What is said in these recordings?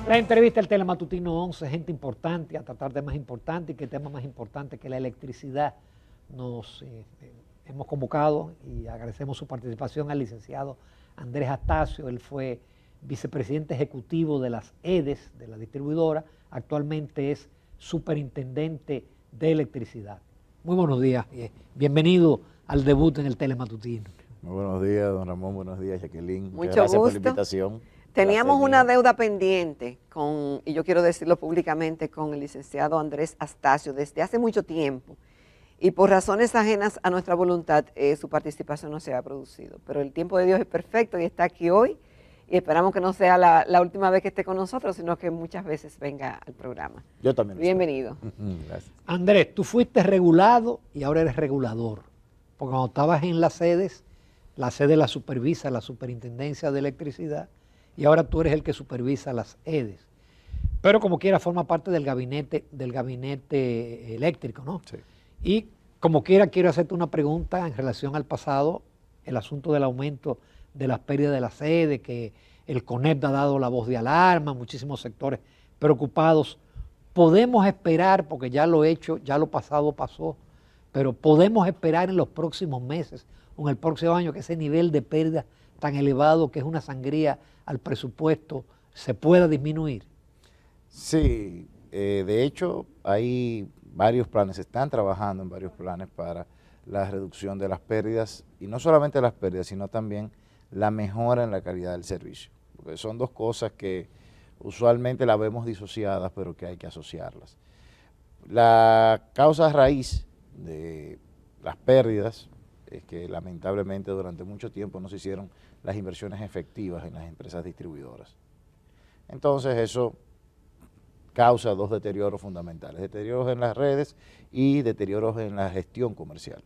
La entrevista del Telematutino 11, gente importante, a tratar temas importantes y qué tema más importante que la electricidad. Nos hemos convocado y agradecemos su participación al licenciado Andrés Astacio. Él fue vicepresidente ejecutivo de las EDES, de la distribuidora, actualmente es superintendente de electricidad. Muy buenos días, bienvenido al debut en el Telematutino. Muy buenos días, don Ramón, buenos días, Jacqueline. Mucho gracias gusto. por la invitación. Teníamos una deuda pendiente con, y yo quiero decirlo públicamente, con el licenciado Andrés Astacio desde hace mucho tiempo. Y por razones ajenas a nuestra voluntad, su participación no se ha producido. Pero el tiempo de Dios es perfecto y está aquí hoy. Y esperamos que no sea la última vez que esté con nosotros, sino que muchas veces venga al programa. Yo también. Bienvenido. Gracias. Andrés, tú fuiste regulado y ahora eres regulador. Porque cuando estabas en las sedes, la sede la supervisa la Superintendencia de Electricidad y ahora tú eres el que supervisa las EDES. Pero como quiera forma parte del gabinete eléctrico, ¿no? Sí. Y como quiera quiero hacerte una pregunta en relación al pasado, el asunto del aumento de las pérdidas de la sede, que el CONEP ha dado la voz de alarma, muchísimos sectores preocupados. Podemos esperar, porque ya lo hecho, ya lo pasado pasó, pero podemos esperar en los próximos meses o en el próximo año que ese nivel de pérdida tan elevado, que es una sangría al presupuesto, se pueda disminuir. Sí, de hecho hay varios planes, se están trabajando en varios planes para la reducción de las pérdidas, y no solamente las pérdidas, sino también la mejora en la calidad del servicio, porque son dos cosas que usualmente las vemos disociadas, pero que hay que asociarlas. La causa raíz de las pérdidas es que lamentablemente durante mucho tiempo no se hicieron las inversiones efectivas en las empresas distribuidoras. Entonces eso causa dos deterioros fundamentales, deterioros en las redes y deterioros en la gestión comercial.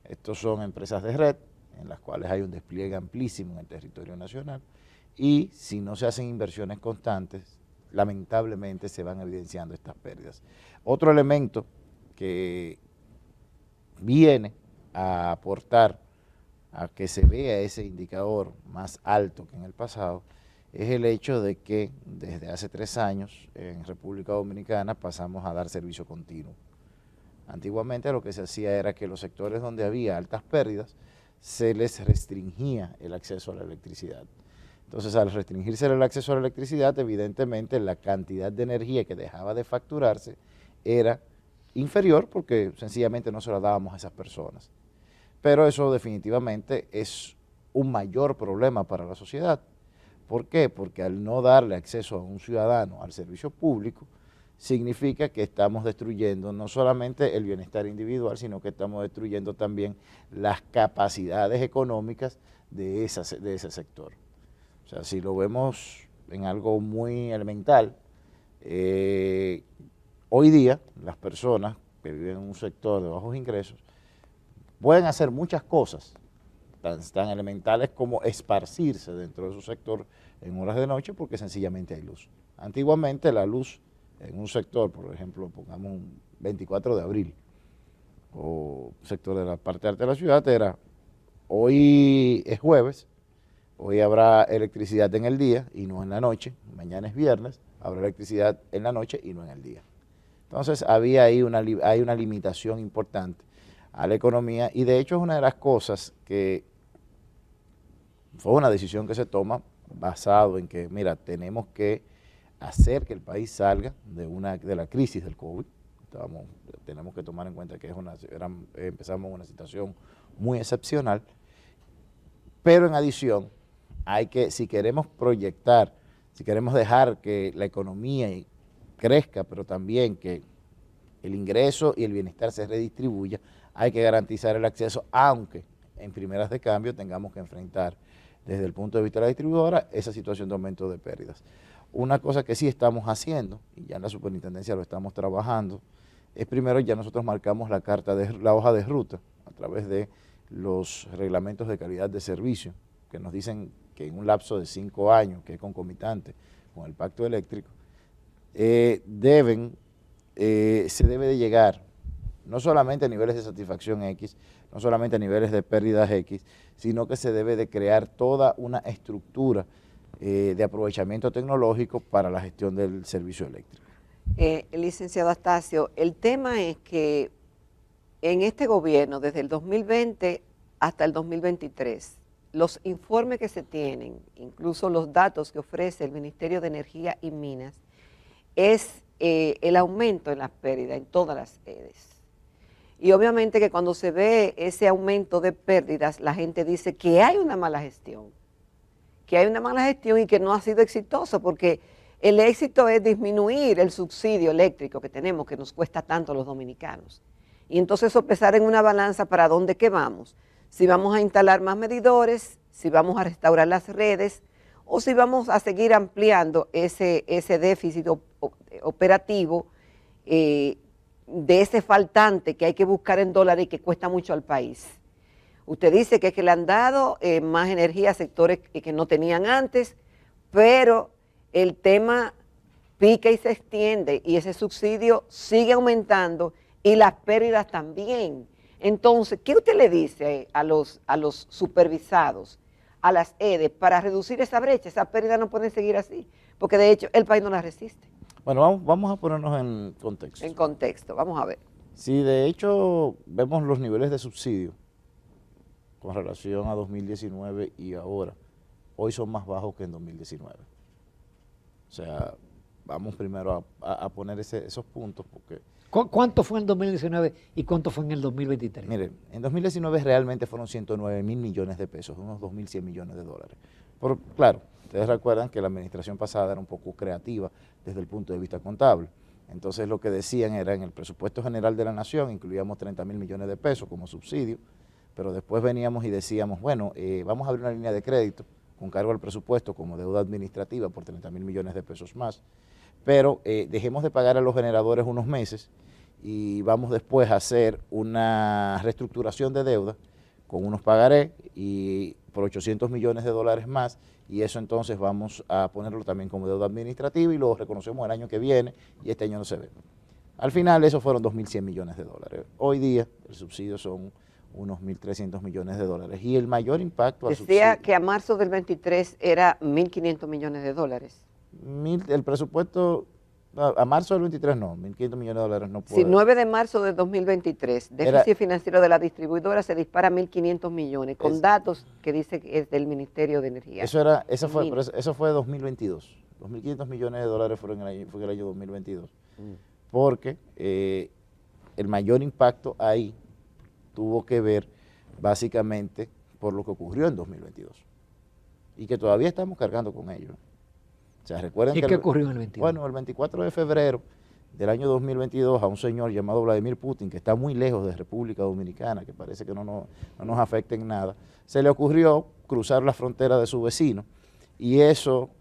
Estos son empresas de red en las cuales hay un despliegue amplísimo en el territorio nacional y si no se hacen inversiones constantes, lamentablemente se van evidenciando estas pérdidas. Otro elemento que viene a aportar a que se vea ese indicador más alto que en el pasado es el hecho de que desde hace 3 años en República Dominicana pasamos a dar servicio continuo. Antiguamente lo que se hacía era que los sectores donde había altas pérdidas se les restringía el acceso a la electricidad. Entonces, al restringirse el acceso a la electricidad, evidentemente la cantidad de energía que dejaba de facturarse era inferior porque sencillamente no se la dábamos a esas personas. Pero eso definitivamente es un mayor problema para la sociedad. ¿Por qué? Porque al no darle acceso a un ciudadano al servicio público, significa que estamos destruyendo no solamente el bienestar individual, sino que estamos destruyendo también las capacidades económicas de ese sector. O sea, si lo vemos en algo muy elemental, hoy día las personas que viven en un sector de bajos ingresos pueden hacer muchas cosas tan elementales como esparcirse dentro de su sector en horas de noche porque sencillamente hay luz. Antiguamente la luz en un sector, por ejemplo, pongamos un 24 de abril, o sector de la parte alta de la ciudad, era hoy es jueves, hoy habrá electricidad en el día y no en la noche, mañana es viernes, habrá electricidad en la noche y no en el día. Entonces había ahí hay una limitación importante a la economía y de hecho es una de las cosas que fue una decisión que se toma basado en que, mira, tenemos que hacer que el país salga de la crisis del COVID. Tenemos que tomar en cuenta que empezamos una situación muy excepcional, pero en adición hay que, si queremos proyectar, si queremos dejar que la economía crezca, pero también que el ingreso y el bienestar se redistribuya, hay que garantizar el acceso, aunque en primeras de cambio tengamos que enfrentar desde el punto de vista de la distribuidora esa situación de aumento de pérdidas. Una cosa que sí estamos haciendo, y ya en la superintendencia lo estamos trabajando, es primero ya nosotros marcamos la hoja de ruta a través de los reglamentos de calidad de servicio, que nos dicen que en un lapso de 5 años, que es concomitante con el pacto eléctrico, se debe de llegar no solamente a niveles de satisfacción X, no solamente a niveles de pérdidas X, sino que se debe de crear toda una estructura de aprovechamiento tecnológico para la gestión del servicio eléctrico. Licenciado Astacio, el tema es que en este gobierno, desde el 2020 hasta el 2023, los informes que se tienen, incluso los datos que ofrece el Ministerio de Energía y Minas, es el aumento en las pérdidas en todas las sedes. Y obviamente que cuando se ve ese aumento de pérdidas, la gente dice que hay una mala gestión, y que no ha sido exitoso, porque el éxito es disminuir el subsidio eléctrico que tenemos, que nos cuesta tanto a los dominicanos. Y entonces sopesar en una balanza para dónde que vamos, si vamos a instalar más medidores, si vamos a restaurar las redes, o si vamos a seguir ampliando ese déficit operativo de ese faltante que hay que buscar en dólares y que cuesta mucho al país. Usted dice que es que le han dado más energía a sectores que no tenían antes, pero el tema pica y se extiende y ese subsidio sigue aumentando y las pérdidas también. Entonces, ¿qué usted le dice a los supervisados, a las EDES, para reducir esa brecha? Esas pérdidas no pueden seguir así, porque de hecho el país no las resiste. Bueno, vamos a ponernos en contexto. En contexto, vamos a ver. Si de hecho vemos los niveles de subsidio con relación a 2019 y ahora, hoy son más bajos que en 2019. O sea, vamos primero a poner esos puntos porque... ¿Cuánto fue en el 2019 y cuánto fue en el 2023? Mire, en 2019 realmente fueron 109 mil millones de pesos, unos 2.100 millones de dólares. Claro, ustedes recuerdan que la administración pasada era un poco creativa desde el punto de vista contable. Entonces lo que decían era en el presupuesto general de la nación incluíamos 30 mil millones de pesos como subsidio, pero después veníamos y decíamos, bueno, vamos a abrir una línea de crédito con cargo al presupuesto como deuda administrativa por 30 mil millones de pesos más, pero dejemos de pagar a los generadores unos meses y vamos después a hacer una reestructuración de deuda con unos pagarés y por 800 millones de dólares más, y eso entonces vamos a ponerlo también como deuda administrativa y lo reconocemos el año que viene y este año no se ve. Al final eso fueron 2.100 millones de dólares. Hoy día el subsidio son unos 1.300 millones de dólares y el mayor impacto al subsidio... Decía que a marzo del 23 era 1.500 millones de dólares. El presupuesto... A marzo del 23 no, 1.500 millones de dólares no puede. Si 9 de marzo del 2023, déficit financiero de la distribuidora se dispara a 1.500 millones, con datos que dice que es del Ministerio de Energía. Eso fue 2022. 2.500 millones de dólares fue en el año 2022. Porque el mayor impacto ahí tuvo que ver básicamente por lo que ocurrió en 2022. Y que todavía estamos cargando con ello. O sea, recuerden ¿Y qué ocurrió en el 22? Bueno, el 24 de febrero del año 2022 a un señor llamado Vladimir Putin, que está muy lejos de República Dominicana, que parece que no nos afecta en nada, se le ocurrió cruzar la frontera de su vecino y eso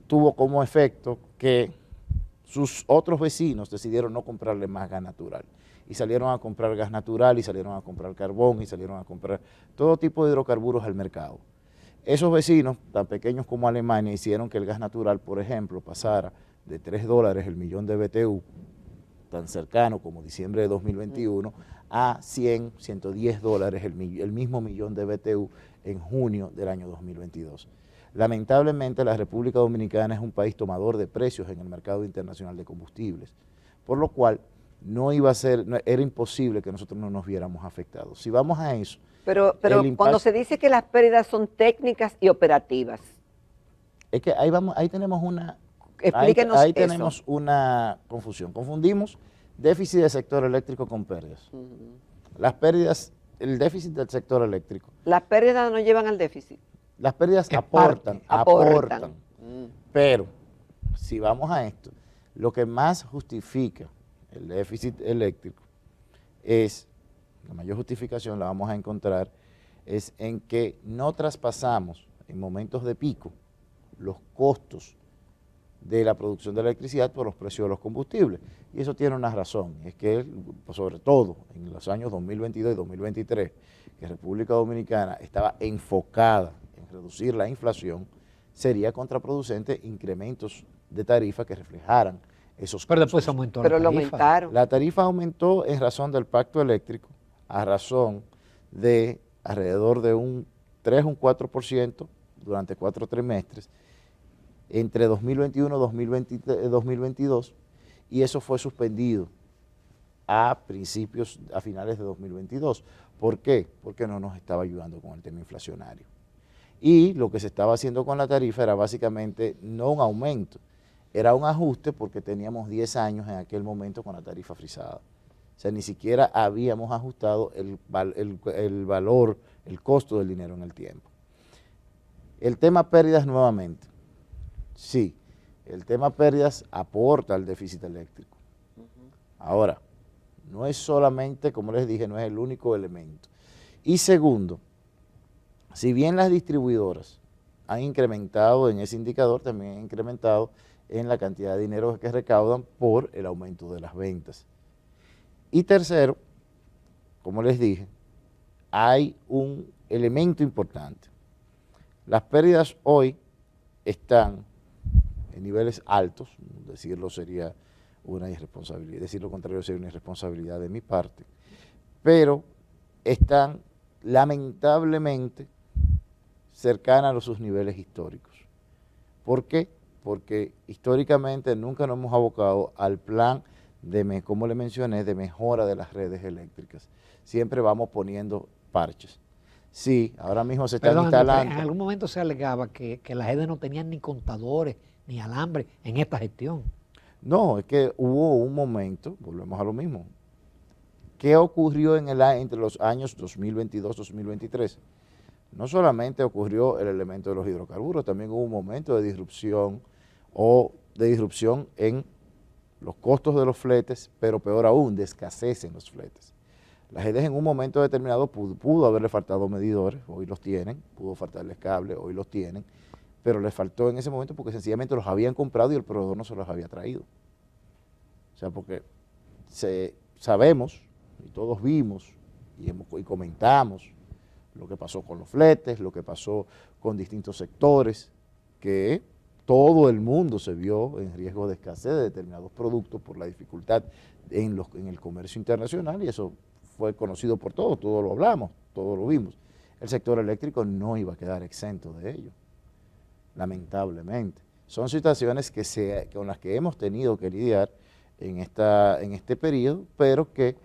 tuvo como efecto que sus otros vecinos decidieron no comprarle más gas natural y salieron a comprar gas natural y salieron a comprar carbón y salieron a comprar todo tipo de hidrocarburos al mercado. Esos vecinos, tan pequeños como Alemania, hicieron que el gas natural, por ejemplo, pasara de $3 el millón de BTU, tan cercano como diciembre de 2021, a 100, $110 el mismo millón de BTU en junio del año 2022. Lamentablemente, la República Dominicana es un país tomador de precios en el mercado internacional de combustibles, por lo cual era imposible que nosotros no nos viéramos afectados. Si vamos a eso... Pero cuando se dice que las pérdidas son técnicas y operativas. Es que ahí tenemos una... Explíquenos ahí eso. tenemos una confusión. Confundimos déficit del sector eléctrico con pérdidas. Las pérdidas, el déficit del sector eléctrico. Las pérdidas no llevan al déficit. Las pérdidas aportan. Pero, si vamos a esto, lo que más justifica el déficit eléctrico es... La mayor justificación la vamos a encontrar es en que no traspasamos en momentos de pico los costos de la producción de electricidad por los precios de los combustibles. Y eso tiene una razón, es que sobre todo en los años 2022 y 2023, que República Dominicana estaba enfocada en reducir la inflación, sería contraproducente incrementos de tarifa que reflejaran esos costos. Pero después aumentó Pero la lo tarifa. aumentaron. La tarifa aumentó en razón del pacto eléctrico, a razón de alrededor de un 3 o un 4% durante 4 trimestres, entre 2021 y 2022, y eso fue suspendido a finales de 2022. ¿Por qué? Porque no nos estaba ayudando con el tema inflacionario. Y lo que se estaba haciendo con la tarifa era básicamente no un aumento, era un ajuste porque teníamos 10 años en aquel momento con la tarifa frisada. O sea, ni siquiera habíamos ajustado el valor, el costo del dinero en el tiempo. El tema pérdidas nuevamente. Sí, el tema pérdidas aporta al déficit eléctrico. Ahora, no es solamente, como les dije, no es el único elemento. Y segundo, si bien las distribuidoras han incrementado en ese indicador, también han incrementado en la cantidad de dinero que recaudan por el aumento de las ventas. Y tercero, como les dije, hay un elemento importante. Las pérdidas hoy están en niveles altos, decirlo sería una irresponsabilidad, decir lo contrario sería una irresponsabilidad de mi parte, pero están lamentablemente cercanas a sus niveles históricos. ¿Por qué? Porque históricamente nunca nos hemos abocado al plan de, como le mencioné, de mejora de las redes eléctricas. Siempre vamos poniendo parches. Sí, ahora mismo se están instalando. En algún momento se alegaba que las redes no tenían ni contadores, ni alambre en esta gestión. No, es que hubo un momento, volvemos a lo mismo. ¿Qué ocurrió entre los años 2022-2023? No solamente ocurrió el elemento de los hidrocarburos, también hubo un momento de disrupción en los costos de los fletes, pero peor aún, de escasez en los fletes. Las redes en un momento determinado pudo haberle faltado medidores, hoy los tienen, pudo faltarles cables, hoy los tienen, pero les faltó en ese momento porque sencillamente los habían comprado y el proveedor no se los había traído. O sea, porque sabemos, y todos vimos, y comentamos lo que pasó con los fletes, lo que pasó con distintos sectores, que todo el mundo se vio en riesgo de escasez de determinados productos por la dificultad en el comercio internacional, y eso fue conocido por todos lo hablamos, todos lo vimos. El sector eléctrico no iba a quedar exento de ello, lamentablemente. Son situaciones con las que hemos tenido que lidiar en este periodo, pero que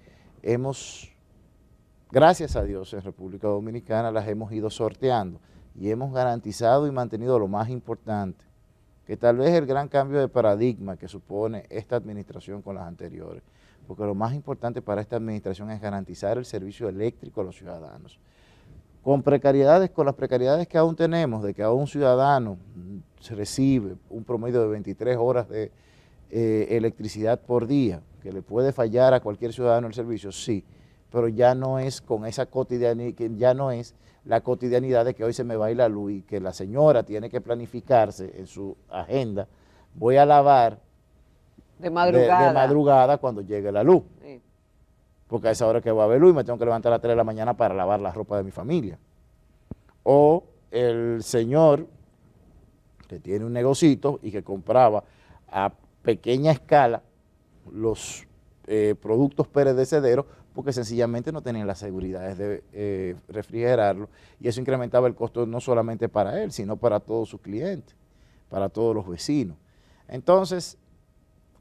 gracias a Dios, en República Dominicana las hemos ido sorteando y hemos garantizado y mantenido lo más importante, que tal vez el gran cambio de paradigma que supone esta administración con las anteriores, porque lo más importante para esta administración es garantizar el servicio eléctrico a los ciudadanos. Con las precariedades que aún tenemos, de que aún un ciudadano recibe un promedio de 23 horas de electricidad por día, que le puede fallar a cualquier ciudadano el servicio, sí, pero ya no es con esa cotidianidad, ya no es la cotidianidad de que hoy se me va a ir la luz y que la señora tiene que planificarse en su agenda, voy a lavar de madrugada cuando llegue la luz. Sí. Porque a esa hora que va a haber luz y me tengo que levantar a las 3 de la mañana para lavar la ropa de mi familia. O el señor que tiene un negocito y que compraba a pequeña escala los productos perecederos porque sencillamente no tenían las seguridades de refrigerarlo, y eso incrementaba el costo no solamente para él, sino para todos sus clientes, para todos los vecinos. Entonces,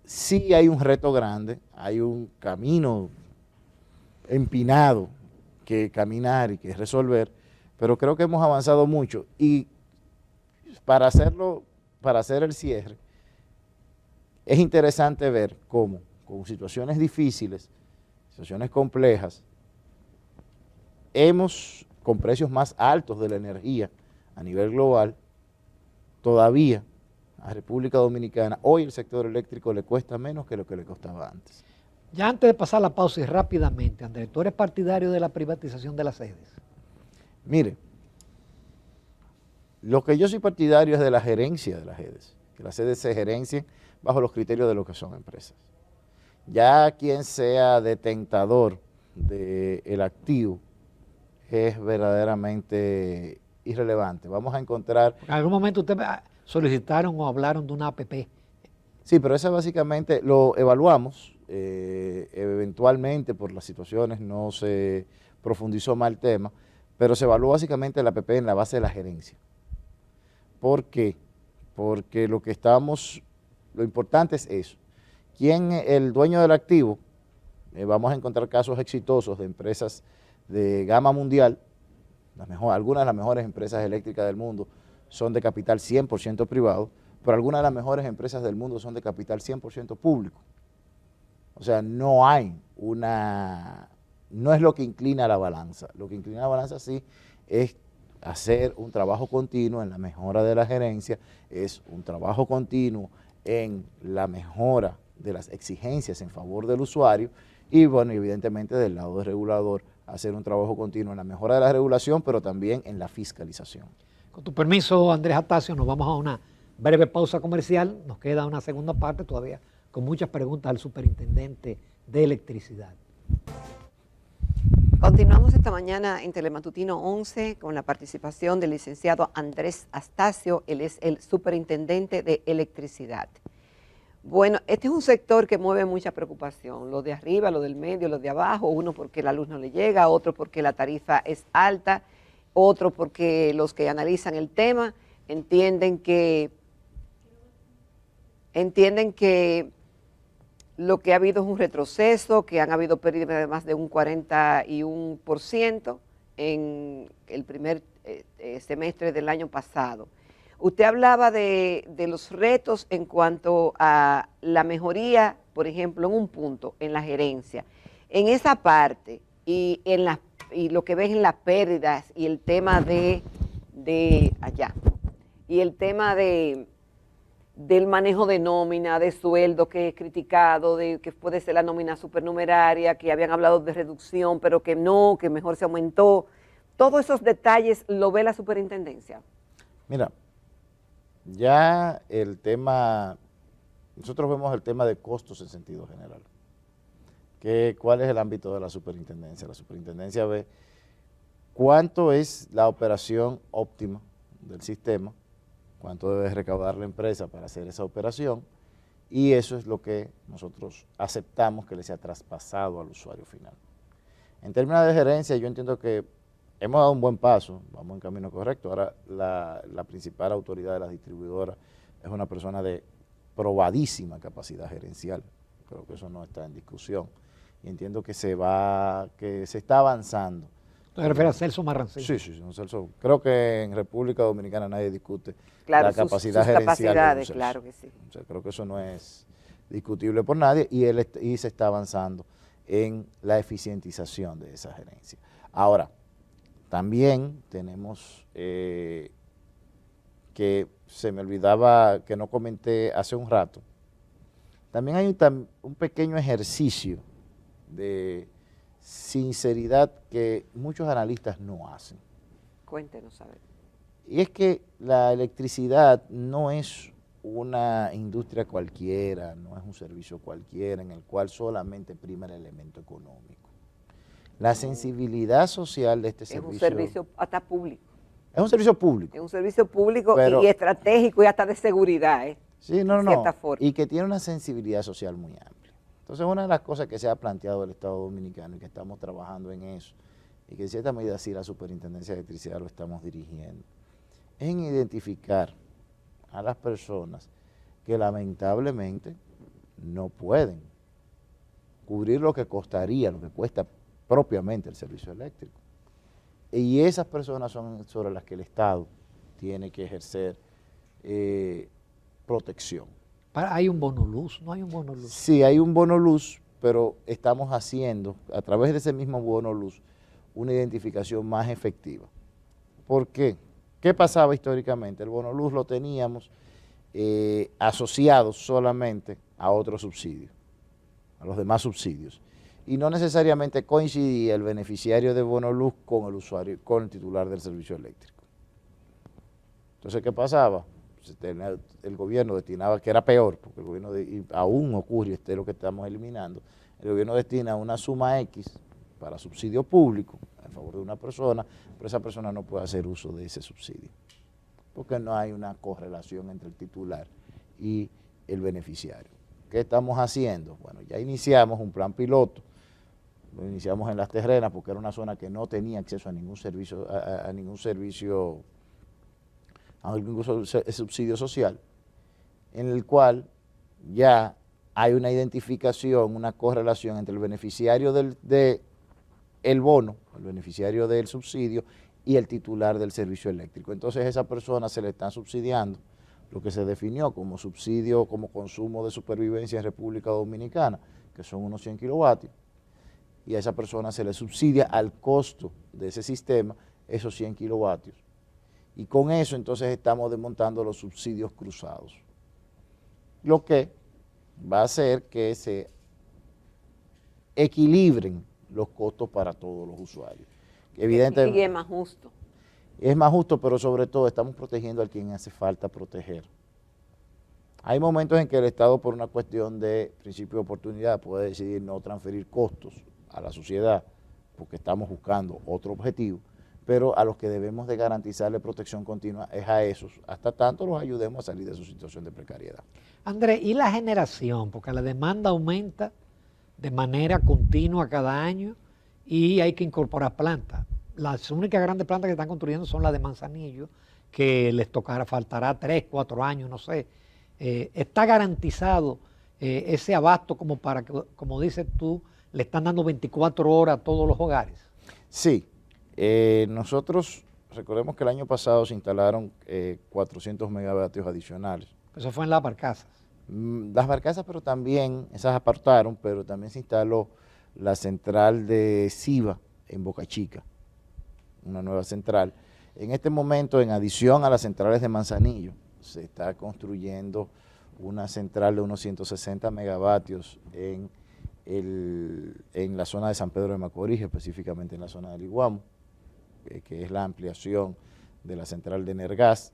sí hay un reto grande, hay un camino empinado que caminar y que resolver, pero creo que hemos avanzado mucho, y para hacer el cierre, es interesante ver cómo con situaciones difíciles, situaciones complejas, con precios más altos de la energía a nivel global, todavía a República Dominicana, hoy el sector eléctrico le cuesta menos que lo que le costaba antes. Ya antes de pasar la pausa y rápidamente, Andrés, ¿tú eres partidario de la privatización de las sedes? Mire, lo que yo soy partidario es de la gerencia de las sedes, que las sedes se gerencien bajo los criterios de lo que son empresas. Ya quien sea detentador del activo es verdaderamente irrelevante. Vamos a encontrar... En algún momento ustedes solicitaron o hablaron de una APP. Sí, pero eso básicamente lo evaluamos. Eventualmente por las situaciones no se profundizó más el tema, pero se evaluó básicamente la APP en la base de la gerencia. ¿Por qué? porque lo importante es eso. ¿Quién es el dueño del activo? Vamos a encontrar casos exitosos de empresas de gama mundial, algunas de las mejores empresas eléctricas del mundo son de capital 100% privado, pero algunas de las mejores empresas del mundo son de capital 100% público. O sea, no es lo que inclina la balanza. Lo que inclina la balanza sí es hacer un trabajo continuo en la mejora de la gerencia, es un trabajo continuo en la mejora de las exigencias en favor del usuario y, bueno, evidentemente del lado del regulador, hacer un trabajo continuo en la mejora de la regulación, pero también en la fiscalización. Con tu permiso, Andrés Astacio, nos vamos a una breve pausa comercial. Nos queda una segunda parte todavía con muchas preguntas al superintendente de electricidad. Continuamos esta mañana en Telematutino 11 con la participación del licenciado Andrés Astacio. Él es el superintendente de electricidad. Bueno, este es un sector que mueve mucha preocupación, lo de arriba, lo del medio, lo de abajo, uno porque la luz no le llega, otro porque la tarifa es alta, otro porque los que analizan el tema entienden que lo que ha habido es un retroceso, que han habido pérdidas de más de un 41% en el primer semestre del año pasado. Usted hablaba de los retos en cuanto a la mejoría, por ejemplo, en un punto, en la gerencia. En esa parte y lo que ves en las pérdidas y el tema del manejo de nómina, de sueldo que es criticado, de que puede ser la nómina supernumeraria, que habían hablado de reducción, pero que no, que mejor se aumentó. Todos esos detalles lo ve la superintendencia. Mira, ya nosotros vemos el tema de costos en sentido general. ¿Cuál es el ámbito de la superintendencia? La superintendencia ve cuánto es la operación óptima del sistema, cuánto debe recaudar la empresa para hacer esa operación, y eso es lo que nosotros aceptamos que le sea traspasado al usuario final. En términos de gerencia, yo entiendo que hemos dado un buen paso, vamos en camino correcto. Ahora la principal autoridad de las distribuidoras es una persona de probadísima capacidad gerencial, creo que eso no está en discusión, y entiendo que se está avanzando. ¿Te refieres a Celso Marrancillo? Sí, Celso. Creo que en República Dominicana nadie discute la capacidad sus gerencial. Capacidades, claro que sí. O sea, creo que eso no es discutible por nadie y se está avanzando en la eficientización de esa gerencia. Ahora, también tenemos que se me olvidaba que no comenté hace un rato, también hay un pequeño ejercicio de sinceridad que muchos analistas no hacen. Cuéntenos, a ver. Y es que la electricidad no es una industria cualquiera, no es un servicio cualquiera en el cual solamente prima el elemento económico. La sensibilidad social de este servicio... Es un servicio hasta público. Es un servicio público. Es un servicio público pero, y estratégico y hasta de seguridad, ¿eh? Sí, no. Forma. Y que tiene una sensibilidad social muy amplia. Entonces, una de las cosas que se ha planteado el Estado Dominicano y que estamos trabajando en eso, y que en cierta medida sí la Superintendencia de Electricidad lo estamos dirigiendo, es en identificar a las personas que lamentablemente no pueden cubrir lo que costaría, lo que cuesta propiamente el servicio eléctrico. Y esas personas son sobre las que el Estado tiene que ejercer protección. ¿Hay un bono luz? ¿No hay un bono luz? Sí, hay un bono luz, pero estamos haciendo, a través de ese mismo bono luz, una identificación más efectiva. ¿Por qué? ¿Qué pasaba históricamente? El bono luz lo teníamos asociado solamente a otros subsidios, a los demás subsidios. Y no necesariamente coincidía el beneficiario de bono luz con el usuario, con el titular del servicio eléctrico. Entonces, ¿qué pasaba? El gobierno destinaba, que era peor, porque el gobierno, aún ocurre, este es lo que estamos eliminando, el gobierno destina una suma X para subsidio público a favor de una persona, pero esa persona no puede hacer uso de ese subsidio, porque no hay una correlación entre el titular y el beneficiario. ¿Qué estamos haciendo? Bueno, ya iniciamos un plan piloto, lo iniciamos en Las Terrenas porque era una zona que no tenía acceso a ningún servicio, a ningún subsidio social. en el cual ya hay una identificación, una correlación entre el beneficiario el bono, el beneficiario del subsidio y el titular del servicio eléctrico. Entonces a esa persona se le está subsidiando lo que se definió como subsidio como consumo de supervivencia en República Dominicana, que son unos 100 kilovatios, y a esa persona se le subsidia al costo de ese sistema esos 100 kilovatios. Y con eso entonces estamos desmontando los subsidios cruzados, lo que va a hacer que se equilibren los costos para todos los usuarios. Evidentemente, Y es más justo. es más justo, pero sobre todo estamos protegiendo a quien hace falta proteger. Hay momentos en que el Estado, por una cuestión de principio de oportunidad, puede decidir no transferir costos a la sociedad porque estamos buscando otro objetivo, pero a los que debemos de garantizarle protección continua es a esos, hasta tanto los ayudemos a salir de su situación de precariedad. Andrés, ¿y la generación? Porque la demanda aumenta de manera continua cada año y hay que incorporar plantas. Las únicas grandes plantas que están construyendo son las de Manzanillo, que les faltará 3, 4 años, no sé. ¿Está garantizado ese abasto como para que, como dices tú, le están dando 24 horas a todos los hogares? Sí, nosotros, recordemos que el año pasado se instalaron 400 megavatios adicionales. Eso fue en las barcazas. Las barcazas, pero también, esas apartaron, pero también se instaló la central de Siva en Boca Chica, una nueva central. En este momento, en adición a las centrales de Manzanillo, se está construyendo una central de unos 160 megavatios en la zona de San Pedro de Macorís, específicamente en la zona del Iguamo, que es la ampliación de la central de Energas.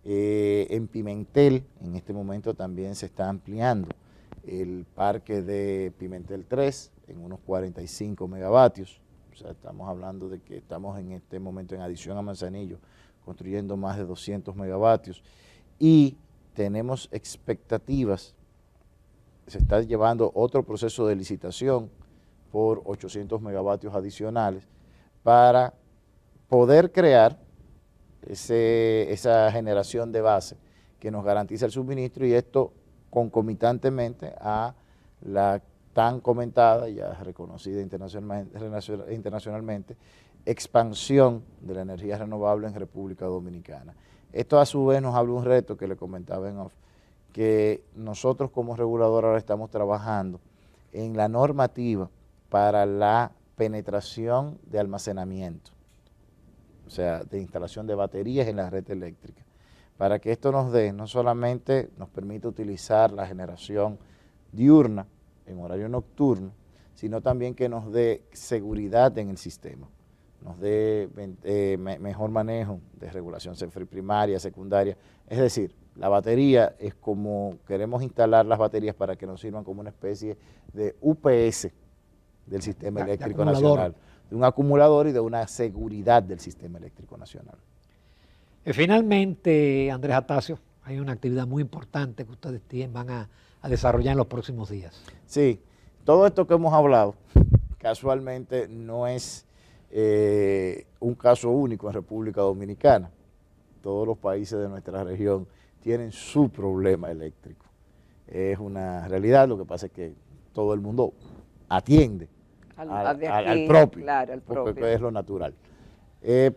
En Pimentel, en este momento también se está ampliando el parque de Pimentel 3 en unos 45 megavatios. O sea, estamos hablando de que estamos en este momento, en adición a Manzanillo, construyendo más de 200 megavatios. Y tenemos expectativas, se está llevando otro proceso de licitación por 800 megavatios adicionales para poder crear esa generación de base que nos garantiza el suministro, y esto concomitantemente a la tan comentada, ya reconocida internacionalmente, expansión de la energía renovable en República Dominicana. Esto a su vez nos habla un reto que le comentaba en off, que nosotros como regulador ahora estamos trabajando en la normativa para la penetración de almacenamiento, o sea, de instalación de baterías en la red eléctrica, para que esto nos dé, no solamente nos permita utilizar la generación diurna en horario nocturno, sino también que nos dé seguridad en el sistema, nos dé mejor manejo de regulación primaria, secundaria. Es decir, la batería es como queremos instalar las baterías para que nos sirvan como una especie de UPS del sistema eléctrico nacional, de un acumulador y de una seguridad del sistema eléctrico nacional. Finalmente, Andrés Astacio, hay una actividad muy importante que ustedes van a desarrollar en los próximos días. Sí, todo esto que hemos hablado casualmente no es un caso único en República Dominicana. Todos los países de nuestra región tienen su problema eléctrico. Es una realidad, lo que pasa es que todo el mundo atiende al propio, claro, al propio, porque es lo natural.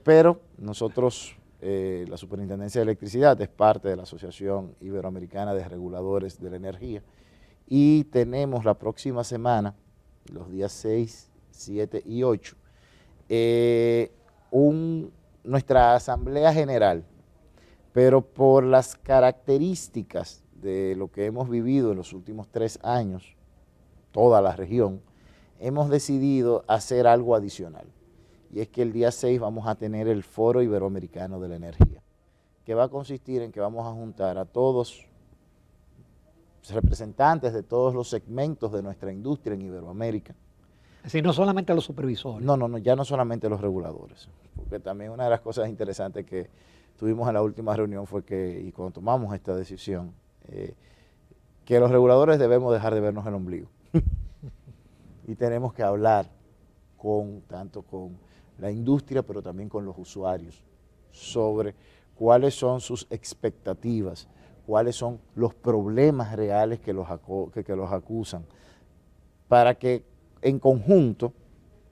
Pero nosotros, la Superintendencia de Electricidad es parte de la Asociación Iberoamericana de Reguladores de la Energía, y tenemos la próxima semana, los días 6, 7 y 8, nuestra Asamblea General, pero por las características de lo que hemos vivido en los últimos 3 años, toda la región, hemos decidido hacer algo adicional. Y es que el día 6 vamos a tener el Foro Iberoamericano de la Energía, que va a consistir en que vamos a juntar a todos representantes de todos los segmentos de nuestra industria en Iberoamérica. Es decir, no solamente a los supervisores. No, ya no solamente los reguladores, porque también una de las cosas interesantes que tuvimos en la última reunión fue que, y cuando tomamos esta decisión, que los reguladores debemos dejar de vernos el ombligo y tenemos que hablar tanto con la industria, pero también con los usuarios, sobre cuáles son sus expectativas, cuáles son los problemas reales que los acusan, para que en conjunto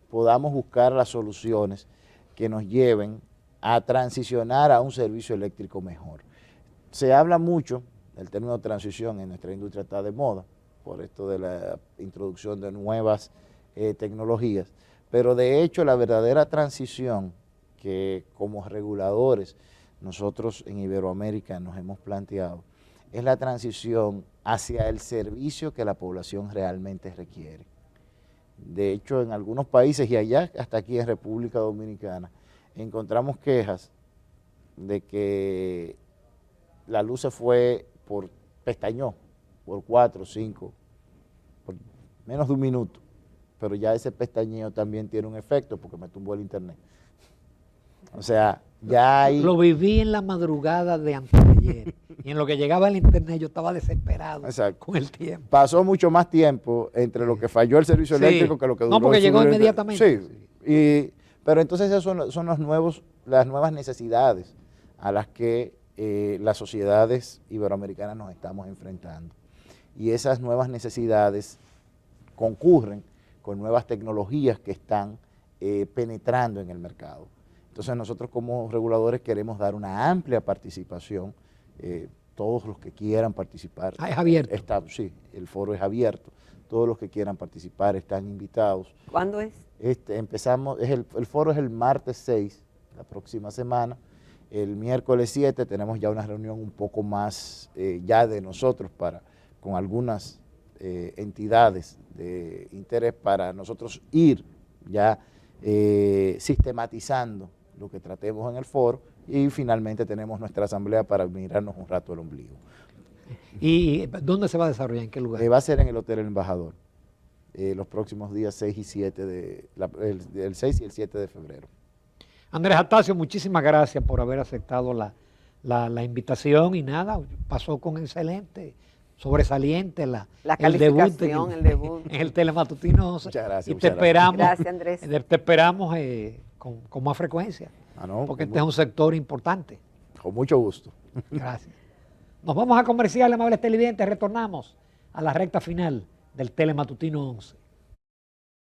podamos buscar las soluciones que nos lleven a transicionar a un servicio eléctrico mejor. Se habla mucho, el término transición en nuestra industria está de moda, por esto de la introducción de nuevas tecnologías, pero de hecho la verdadera transición que como reguladores nosotros en Iberoamérica nos hemos planteado es la transición hacia el servicio que la población realmente requiere. De hecho, en algunos países y allá, hasta aquí en República Dominicana, encontramos quejas de que la luz se fue pestañó por 4, 5, por menos de un minuto, pero ya ese pestañeo también tiene un efecto porque me tumbó el internet. O sea, ya hay... Lo viví en la madrugada de anteayer y en lo que llegaba el internet yo estaba desesperado. Exacto. Con el tiempo. Pasó mucho más tiempo entre lo que falló el servicio eléctrico que lo que duró. No, porque el llegó suministro. inmediatamente. Sí, pero entonces esas son las nuevas necesidades a las que las sociedades iberoamericanas nos estamos enfrentando. Y esas nuevas necesidades concurren con nuevas tecnologías que están penetrando en el mercado. Entonces nosotros como reguladores queremos dar una amplia participación, todos los que quieran participar. Es abierto. Sí, el foro es abierto, todos los que quieran participar están invitados. ¿Cuándo es? El foro es el martes 6, la próxima semana. El miércoles 7 tenemos ya una reunión un poco más ya de nosotros con algunas entidades de interés para nosotros ir ya sistematizando lo que tratemos en el foro y finalmente tenemos nuestra asamblea para mirarnos un rato el ombligo. ¿Y dónde se va a desarrollar? ¿En qué lugar? Va a ser en el Hotel El Embajador, los próximos días 6 y 7 el 6 y el 7 de febrero. Andrés Astacio, muchísimas gracias por haber aceptado la invitación y nada, pasó con excelente, sobresaliente la calificación, el debut en el Telematutino 11. Muchas gracias. Y te esperamos, gracias, Andrés. Te esperamos con más frecuencia, porque este es un sector importante. Con mucho gusto. Gracias. Nos vamos a comercial, amables televidentes, retornamos a la recta final del Telematutino 11.